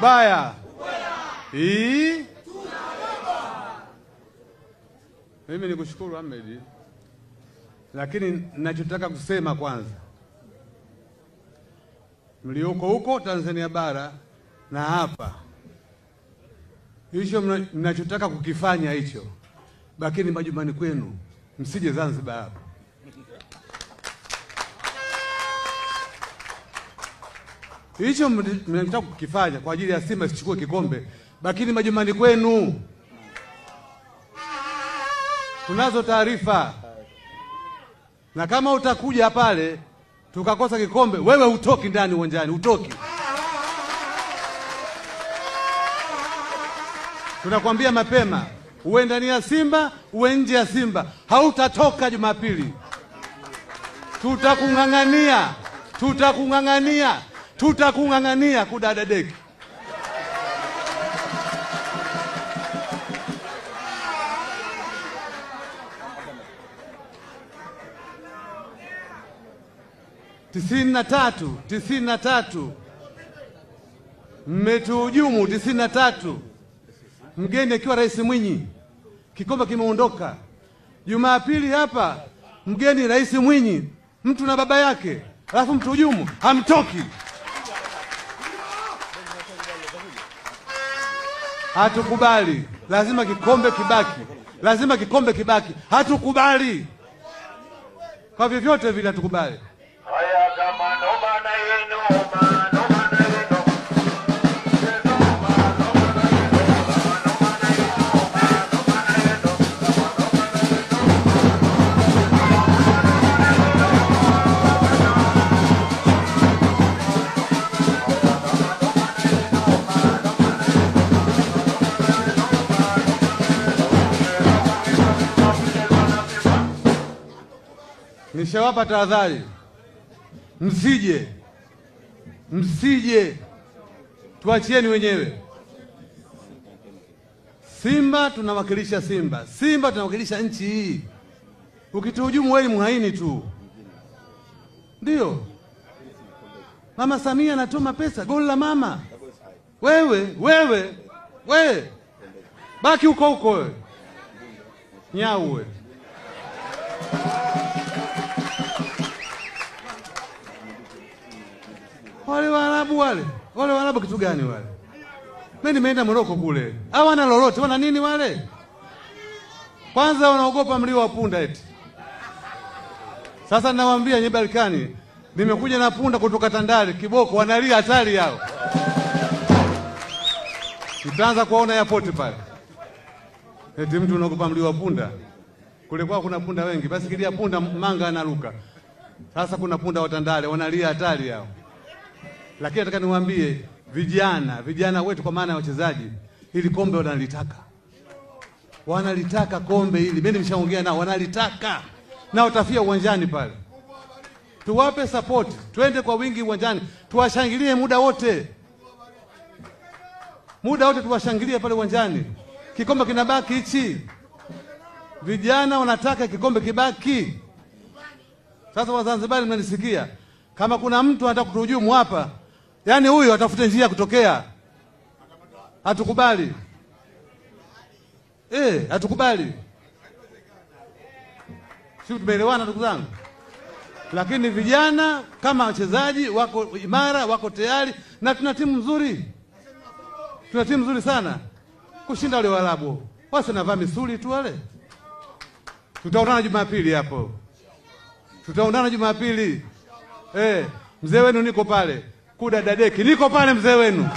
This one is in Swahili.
ubaya. Mimi nikushukuru Ahmed, lakini ninachotaka kusema kwanza, mlioko huko Tanzania bara na hapa, hicho mnachotaka kukifanya hicho, bakini majumbani kwenu, msije Zanzibar hapa. Hicho mnataka kukifanya kwa ajili ya Simba sichukue kikombe, bakini majumbani kwenu. Tunazo taarifa, na kama utakuja pale tukakosa kikombe, wewe utoki ndani uwanjani, utoki. Tunakwambia mapema, uwe ndani ya Simba, uwe nje ya Simba, hautatoka Jumapili. Tutakung'ang'ania, tutakung'ang'ania, tutakung'ang'ania kudada deki. tisini na tatu mmetuhujumu. 93 mgeni akiwa Rais Mwinyi, kikombe kimeondoka. Jumapili hapa mgeni Rais Mwinyi, mtu na baba yake, alafu mtuhujumu, hamtoki. Hatukubali, lazima kikombe kibaki, lazima kikombe kibaki, hatukubali kwa vyovyote vile, hatukubali. Haya kama noma na yenu, noma na yenu. Nishawapa tahadhari, msije, tuachieni wenyewe. Simba tunawakilisha Simba, Simba tunawakilisha nchi hii. Ukituhujumu wewe ni mhaini tu. Ndio Mama Samia anatuma pesa, goli la mama. Wewe baki huko wewe, nyau wewe. Wale Waarabu kitu gani wale? Mimi nimeenda Moroko kule, hawana lolote, wana nini wale? Kwanza wanaogopa mlio wa punda eti. Sasa ninawaambia nyie Balkani, nimekuja na punda kutoka Tandale, kiboko, wanalia hatari yao. Nitaanza kuona airport pale. Eti mtu unaogopa mlio wa punda. Kule kwa kuna punda wengi, basi kilia punda manga anaruka. Sasa kuna punda wa Tandale, wanalia hatari yao. Lakini nataka niwaambie vijana wetu, kwa maana ya wachezaji, hili kombe wanalitaka kombe hili. Mimi nimeshaongea nao, wanalitaka na watafia uwanjani pale. Tuwape support, twende kwa wingi uwanjani, tuwashangilie muda wote tuwashangilie pale uwanjani. Kikombe kinabaki hichi, vijana wanataka kikombe kibaki. Sasa Wazanzibari mnanisikia, kama kuna mtu anataka kutuhujumu hapa, yani huyo atafute njia kutokea. Hatukubali. Hatukubali. Sisi tumeelewana ndugu zangu. Lakini vijana kama wachezaji wako imara, wako tayari, na tuna timu nzuri. Tuna timu nzuri sana kushinda wale Waarabu. Wasi navaa misuli tu wale. Tutaonana Jumapili hapo. Tutaonana Jumapili. Mzee wenu niko pale. Kudadadeki niko pale, mzee wenu.